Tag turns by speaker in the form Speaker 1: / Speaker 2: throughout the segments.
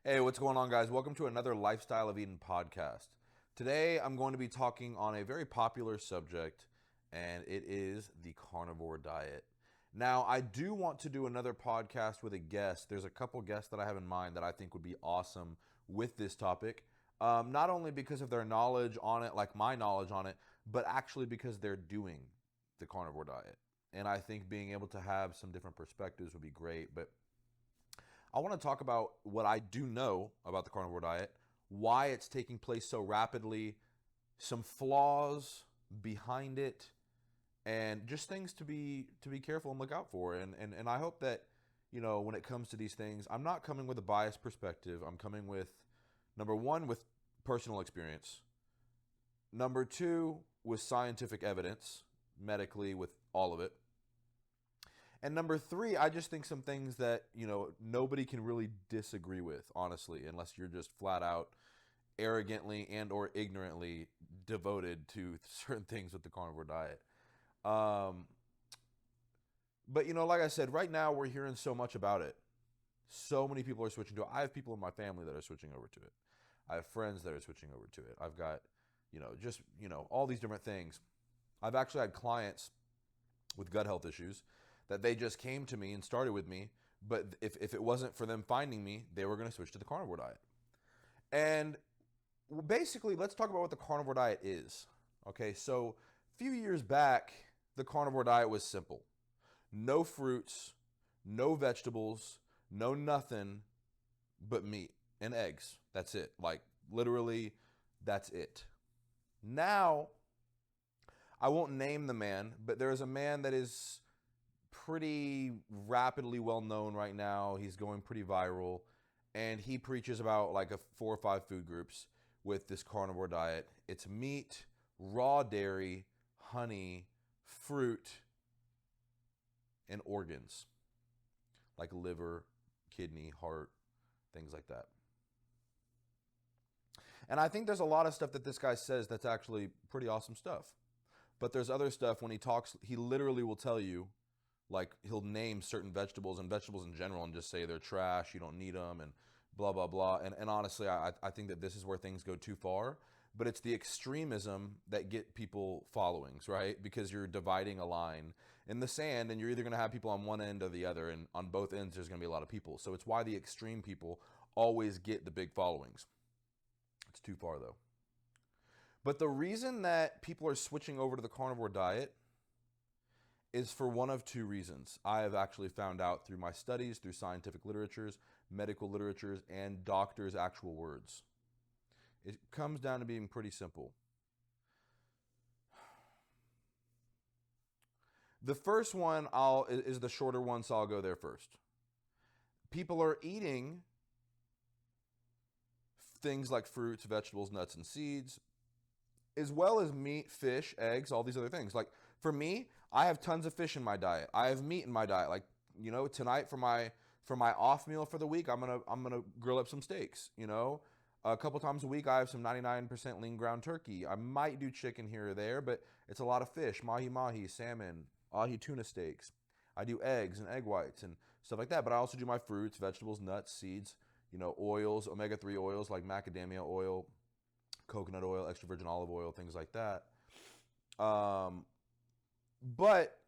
Speaker 1: Hey, what's going on, guys? Welcome to another Lifestyle of Eden podcast. Today, I'm going to be talking on a very popular subject, and it is the carnivore diet. Now, I do want to do another podcast with a guest. There's a couple guests that I have in mind that I think would be awesome with this topic. Not only because of their knowledge on it, like my knowledge on it, but actually because they're doing the carnivore diet. And I think being able to have some different perspectives would be great. But I want to talk about what I do know about the carnivore diet, why it's taking place so rapidly, some flaws behind it, and just things to be careful and look out for. And I hope that, when it comes to these things, I'm not coming with a biased perspective. I'm coming with, number one, with personal experience. Number two, with scientific evidence, medically, with all of it. And number three, I just think some things that, nobody can really disagree with, honestly, unless you're just flat out arrogantly and or ignorantly devoted to certain things with the carnivore diet. Um, but, like I said, right now we're hearing so much about it. So many people are switching to it. I have people in my family that are switching over to it. I have friends that are switching over to it. I've got, all these different things. I've actually had clients with gut health issues that they just came to me and started with me. But if it wasn't for them finding me, they were going to switch to the carnivore diet. And basically, let's talk about what the carnivore diet is. Okay, so a few years back, the carnivore diet was simple: no fruits, no vegetables, no nothing but meat and eggs. That's it. Like, literally, that's it. Now, I won't name the man, but there is a man that is pretty rapidly well known right now. He's going pretty viral, and he preaches about like 4 or 5 food groups with this carnivore diet. It's meat, raw dairy, honey, fruit, and organs like liver, kidney, heart, things like that. And I think there's a lot of stuff that this guy says that's actually pretty awesome stuff. But there's other stuff when he talks, he literally will tell you, like, he'll name certain vegetables and vegetables in general and just say they're trash, you don't need them, and blah, blah, blah. And honestly, I think that this is where things go too far. But it's the extremism that get people followings, right? Because you're dividing a line in the sand, and you're either going to have people on one end or the other. And on both ends, there's going to be a lot of people. So it's why the extreme people always get the big followings. It's too far, though. But the reason that people are switching over to the carnivore diet is for one of two reasons. I have actually found out through my studies, through scientific literatures, medical literatures, and doctors' actual words. It comes down to being pretty simple. The first one is the shorter one, so I'll go there first. People are eating things like fruits, vegetables, nuts, and seeds, as well as meat, fish, eggs, all these other things. Like, for me, I have tons of fish in my diet. I have meat in my diet. Like, tonight for my off meal for the week, I'm gonna grill up some steaks. A couple times a week, I have some 99% lean ground turkey. I might do chicken here or there, but it's a lot of fish: mahi mahi, salmon, ahi tuna steaks. I do eggs and egg whites and stuff like that. But I also do my fruits, vegetables, nuts, seeds. Oils, omega-3 oils like macadamia oil, coconut oil, extra virgin olive oil, things like that. But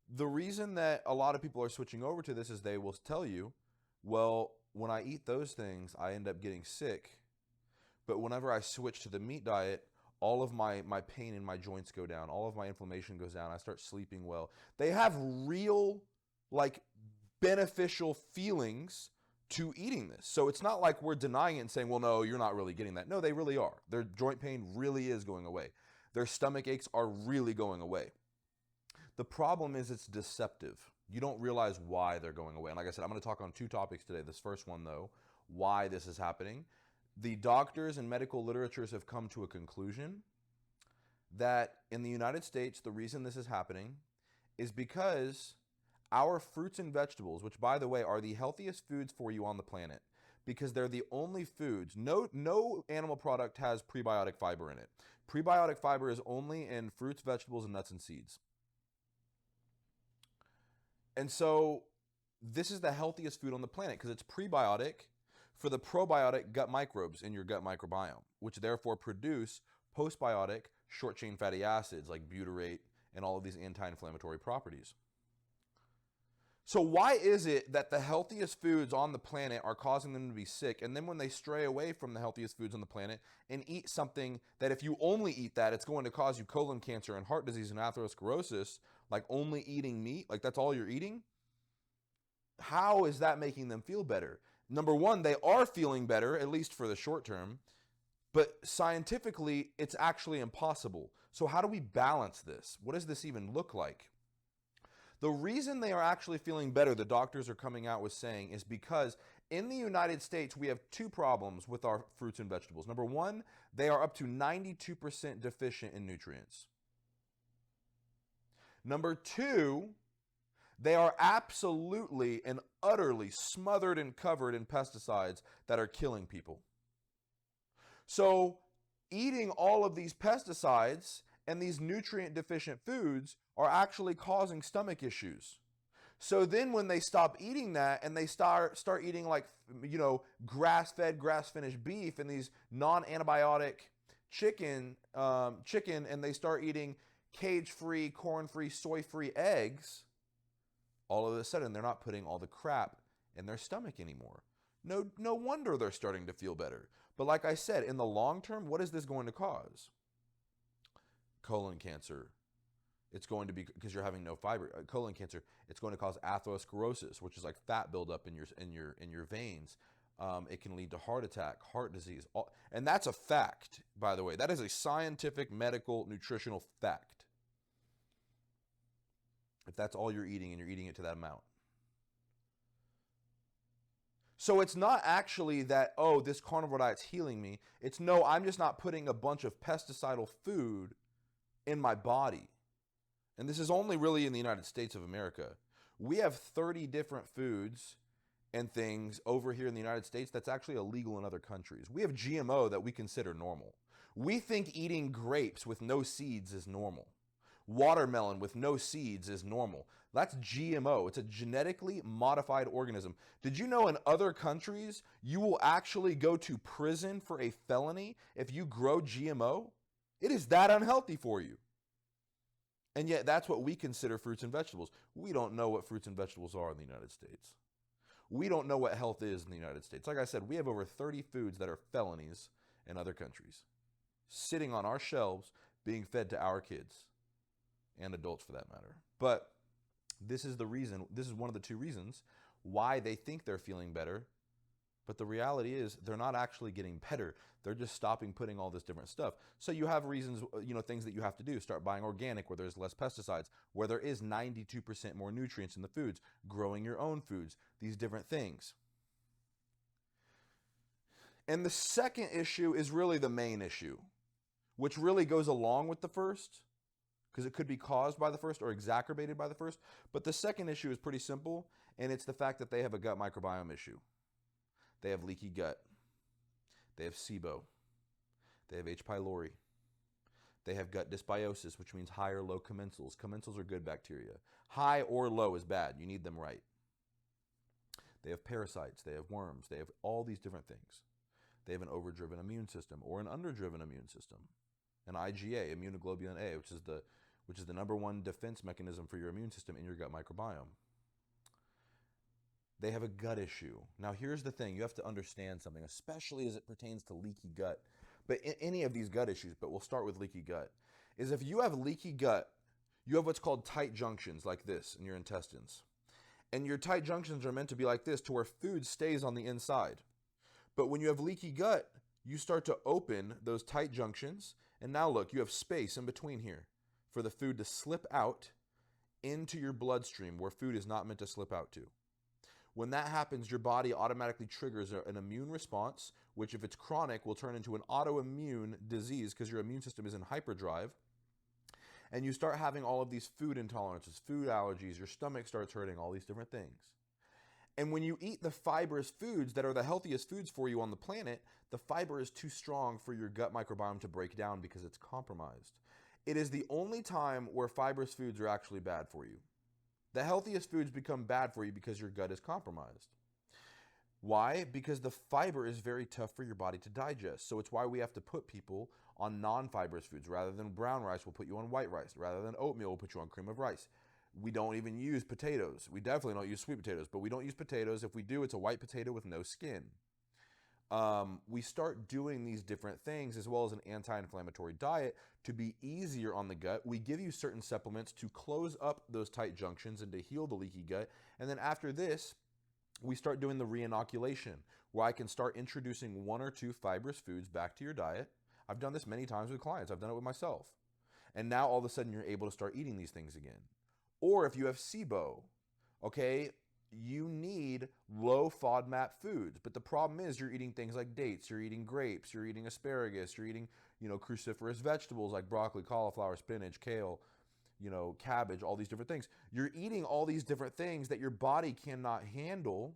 Speaker 1: the reason that a lot of people are switching over to this is they will tell you, well, when I eat those things, I end up getting sick. But whenever I switch to the meat diet, all of my pain in my joints go down. All of my inflammation goes down. I start sleeping well. They have real, like, beneficial feelings to eating this. So it's not like we're denying it and saying, well, no, you're not really getting that. No, they really are. Their joint pain really is going away. Their stomach aches are really going away. The problem is it's deceptive. You don't realize why they're going away. And like I said, I'm going to talk on 2 topics today. This first one, though, why this is happening. The doctors and medical literatures have come to a conclusion that in the United States, the reason this is happening is because our fruits and vegetables, which, by the way, are the healthiest foods for you on the planet, because they're the only foods. No animal product has prebiotic fiber in it. Prebiotic fiber is only in fruits, vegetables, and nuts and seeds. And so this is the healthiest food on the planet because it's prebiotic for the probiotic gut microbes in your gut microbiome, which therefore produce postbiotic short-chain fatty acids like butyrate and all of these anti-inflammatory properties. So why is it that the healthiest foods on the planet are causing them to be sick, and then when they stray away from the healthiest foods on the planet and eat something that if you only eat that, it's going to cause you colon cancer and heart disease and atherosclerosis, like only eating meat, like that's all you're eating? How is that making them feel better? Number one, they are feeling better, at least for the short term, but scientifically, it's actually impossible. So how do we balance this? What does this even look like? The reason they are actually feeling better, the doctors are coming out with saying, is because in the United States, we have two problems with our fruits and vegetables. Number one, they are up to 92% deficient in nutrients. Number two, they are absolutely and utterly smothered and covered in pesticides that are killing people. So eating all of these pesticides and these nutrient deficient foods are actually causing stomach issues. So then when they stop eating that and they start eating like, grass-fed, grass-finished beef and these non-antibiotic chicken, and they start eating cage-free, corn-free, soy-free eggs, all of a sudden they're not putting all the crap in their stomach anymore. No wonder they're starting to feel better. But like I said, in the long term, what is this going to cause? Colon cancer. It's going to be, because you're having no fiber. Colon cancer. It's going to cause atherosclerosis, which is like fat buildup in your veins. It can lead to heart attack, heart disease, and that's a fact, by the way. That is a scientific, medical, nutritional fact. If that's all you're eating and you're eating it to that amount. So it's not actually that, oh, this carnivore diet's healing me. It's no, I'm just not putting a bunch of pesticidal food in my body. And this is only really in the United States of America. We have 30 different foods and things over here in the United States that's actually illegal in other countries. We have GMO that we consider normal. We think eating grapes with no seeds is normal. Watermelon with no seeds is normal. That's GMO. It's a genetically modified organism. Did you know in other countries, you will actually go to prison for a felony if you grow GMO? It is that unhealthy for you. And yet that's what we consider fruits and vegetables. We don't know what fruits and vegetables are in the United States. We don't know what health is in the United States. Like I said, we have over 30 foods that are felonies in other countries, sitting on our shelves, being fed to our kids and adults for that matter. But this is the reason, this is one of the two reasons why they think they're feeling better. But the reality is they're not actually getting better. They're just stopping putting all this different stuff. So you have reasons, things that you have to do. Start buying organic where there's less pesticides, where there is 92% more nutrients in the foods, growing your own foods, these different things. And the second issue is really the main issue, which really goes along with the first, because it could be caused by the first or exacerbated by the first. But the second issue is pretty simple, and it's the fact that they have a gut microbiome issue. They have leaky gut. They have SIBO. They have H. pylori. They have gut dysbiosis, which means high or low commensals. Commensals are good bacteria. High or low is bad. You need them right. They have parasites. They have worms. They have all these different things. They have an overdriven immune system or an underdriven immune system. An IgA, immunoglobulin A, which is the number one defense mechanism for your immune system in your gut microbiome. They have a gut issue. Now, here's the thing. You have to understand something, especially as it pertains to leaky gut. But in any of these gut issues, but we'll start with leaky gut, is if you have leaky gut, you have what's called tight junctions like this in your intestines. And your tight junctions are meant to be like this to where food stays on the inside. But when you have leaky gut, you start to open those tight junctions. And now look, you have space in between here for the food to slip out into your bloodstream where food is not meant to slip out to. When that happens, your body automatically triggers an immune response, which if it's chronic will turn into an autoimmune disease because your immune system is in hyperdrive. And you start having all of these food intolerances, food allergies, your stomach starts hurting, all these different things. And when you eat the fibrous foods that are the healthiest foods for you on the planet, the fiber is too strong for your gut microbiome to break down because it's compromised. It is the only time where fibrous foods are actually bad for you. The healthiest foods become bad for you because your gut is compromised. Why? Because the fiber is very tough for your body to digest. So it's why we have to put people on non-fibrous foods. Rather than brown rice, we'll put you on white rice. Rather than oatmeal, we'll put you on cream of rice. We don't even use potatoes. We definitely don't use sweet potatoes, but we don't use potatoes. If we do, it's a white potato with no skin. We start doing these different things as well as an anti-inflammatory diet to be easier on the gut. We give you certain supplements to close up those tight junctions and to heal the leaky gut. And then after this, we start doing the re-inoculation, where I can start introducing 1 or 2 fibrous foods back to your diet. I've done this many times with clients. I've done it with myself. And now all of a sudden you're able to start eating these things again. Or if you have SIBO, okay, you need low FODMAP foods. But the problem is you're eating things like dates, you're eating grapes, you're eating asparagus, you're eating, cruciferous vegetables like broccoli, cauliflower, spinach, kale, cabbage, all these different things. You're eating all these different things that your body cannot handle.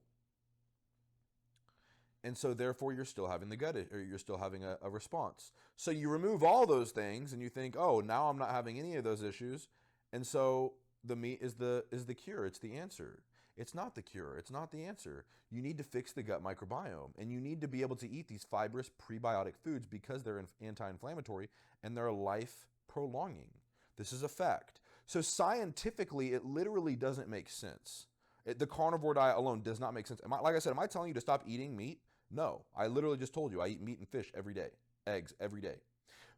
Speaker 1: And so therefore you're still having the gut, or you're still having a response. So you remove all those things and you think, oh, now I'm not having any of those issues. And so the meat is the cure. It's the answer. It's not the cure. It's not the answer. You need to fix the gut microbiome, and you need to be able to eat these fibrous prebiotic foods because they're anti-inflammatory and they're life prolonging. This is a fact. So scientifically, it literally doesn't make sense. The carnivore diet alone does not make sense. Like I said, am I telling you to stop eating meat? No. I literally just told you I eat meat and fish every day, eggs every day.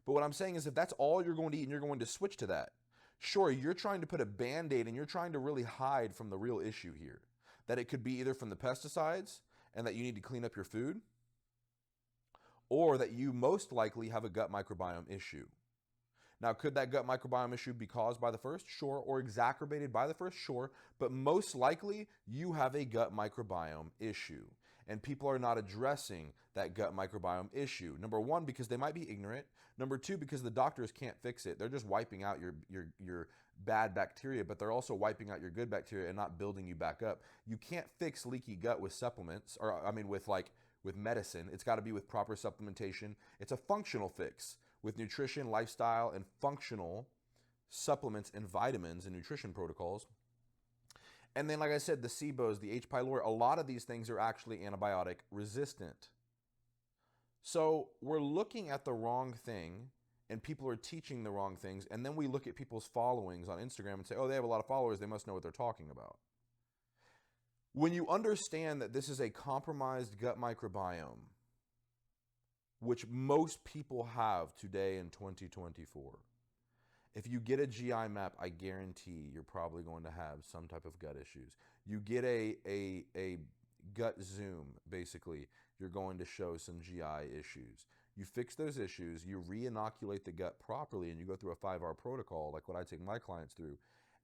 Speaker 1: But what I'm saying is if that's all you're going to eat and you're going to switch to that, sure, you're trying to put a Band-Aid and you're trying to really hide from the real issue here. That it could be either from the pesticides and that you need to clean up your food, or that you most likely have a gut microbiome issue. Now, could that gut microbiome issue be caused by the first? Sure. Or exacerbated by the first? Sure. But most likely, you have a gut microbiome issue. And people are not addressing that gut microbiome issue. Number one, because they might be ignorant. Number two, because the doctors can't fix it. They're just wiping out your bad bacteria, but they're also wiping out your good bacteria and not building you back up. You can't fix leaky gut with supplements, with medicine. It's got to be with proper supplementation. It's a functional fix with nutrition, lifestyle, and functional supplements and vitamins and nutrition protocols. And then, like I said, the SIBOs, the H. pylori, a lot of these things are actually antibiotic resistant. So we're looking at the wrong thing, and people are teaching the wrong things, and then we look at people's followings on Instagram and say, oh, they have a lot of followers, they must know what they're talking about. When you understand that this is a compromised gut microbiome, which most people have today in 2024, if you get a GI map, I guarantee you're probably going to have some type of gut issues. You get a gut zoom, basically, you're going to show some GI issues. You fix those issues, you re-inoculate the gut properly, and you go through a 5R protocol, like what I take my clients through,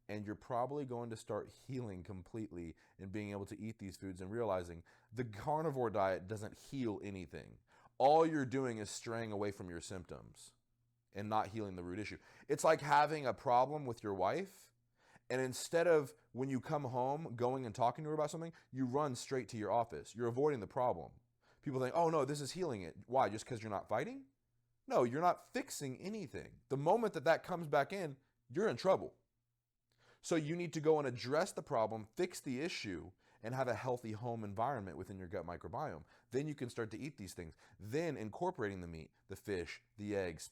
Speaker 1: and you're probably going to start healing completely and being able to eat these foods and realizing the carnivore diet doesn't heal anything. All you're doing is straying away from your symptoms and not healing the root issue. It's like having a problem with your wife, and instead of when you come home going and talking to her about something, you run straight to your office. You're avoiding the problem. People think, oh no, this is healing it. Why? Just because you're not fighting? No, you're not fixing anything. The moment that comes back in, you're in trouble. So you need to go and address the problem, fix the issue, and have a healthy home environment within your gut microbiome. Then you can start to eat these things. Then incorporating the meat, the fish, the eggs,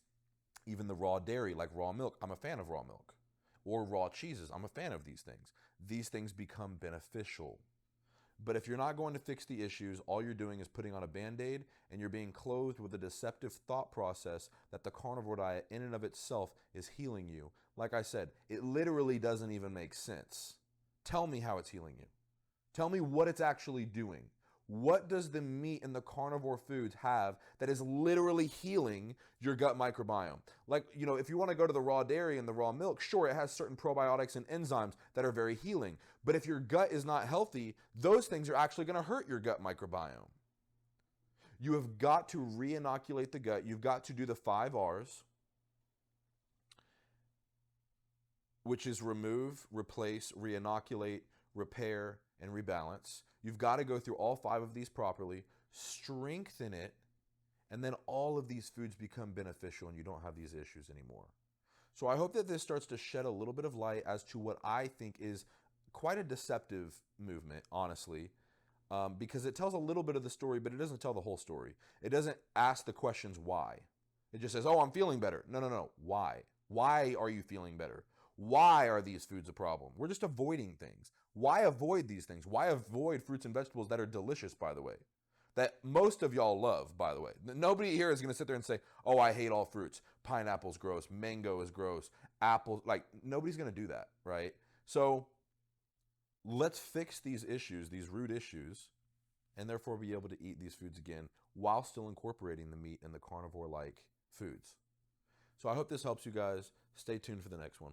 Speaker 1: even the raw dairy, like raw milk. I'm a fan of raw milk. Or raw cheeses. I'm a fan of these things. These things become beneficial. But if you're not going to fix the issues, all you're doing is putting on a Band-Aid, and you're being clothed with a deceptive thought process that the carnivore diet in and of itself is healing you. Like I said, it literally doesn't even make sense. Tell me how it's healing you. Tell me what it's actually doing. What does the meat and the carnivore foods have that is literally healing your gut microbiome? Like, if you want to go to the raw dairy and the raw milk, sure, it has certain probiotics and enzymes that are very healing. But if your gut is not healthy, those things are actually going to hurt your gut microbiome. You have got to re-inoculate the gut. You've got to do the 5 R's, which is remove, replace, re-inoculate, repair, and rebalance. You've got to go through all 5 of these properly, strengthen it, and then all of these foods become beneficial and you don't have these issues anymore. So I hope that this starts to shed a little bit of light as to what I think is quite a deceptive movement, honestly. because it tells a little bit of the story, but it doesn't tell the whole story. It doesn't ask the questions why. It just says, oh, I'm feeling better. No, no, no. Why? Why are you feeling better? Why are these foods a problem? We're just avoiding things. Why avoid these things? Why avoid fruits and vegetables that are delicious, by the way? That most of y'all love, by the way. Nobody here is going to sit there and say, oh, I hate all fruits. Pineapple's gross. Mango is gross. Apple, like, nobody's going to do that, right? So let's fix these issues, these root issues, and therefore be able to eat these foods again while still incorporating the meat and the carnivore-like foods. So I hope this helps you guys. Stay tuned for the next one.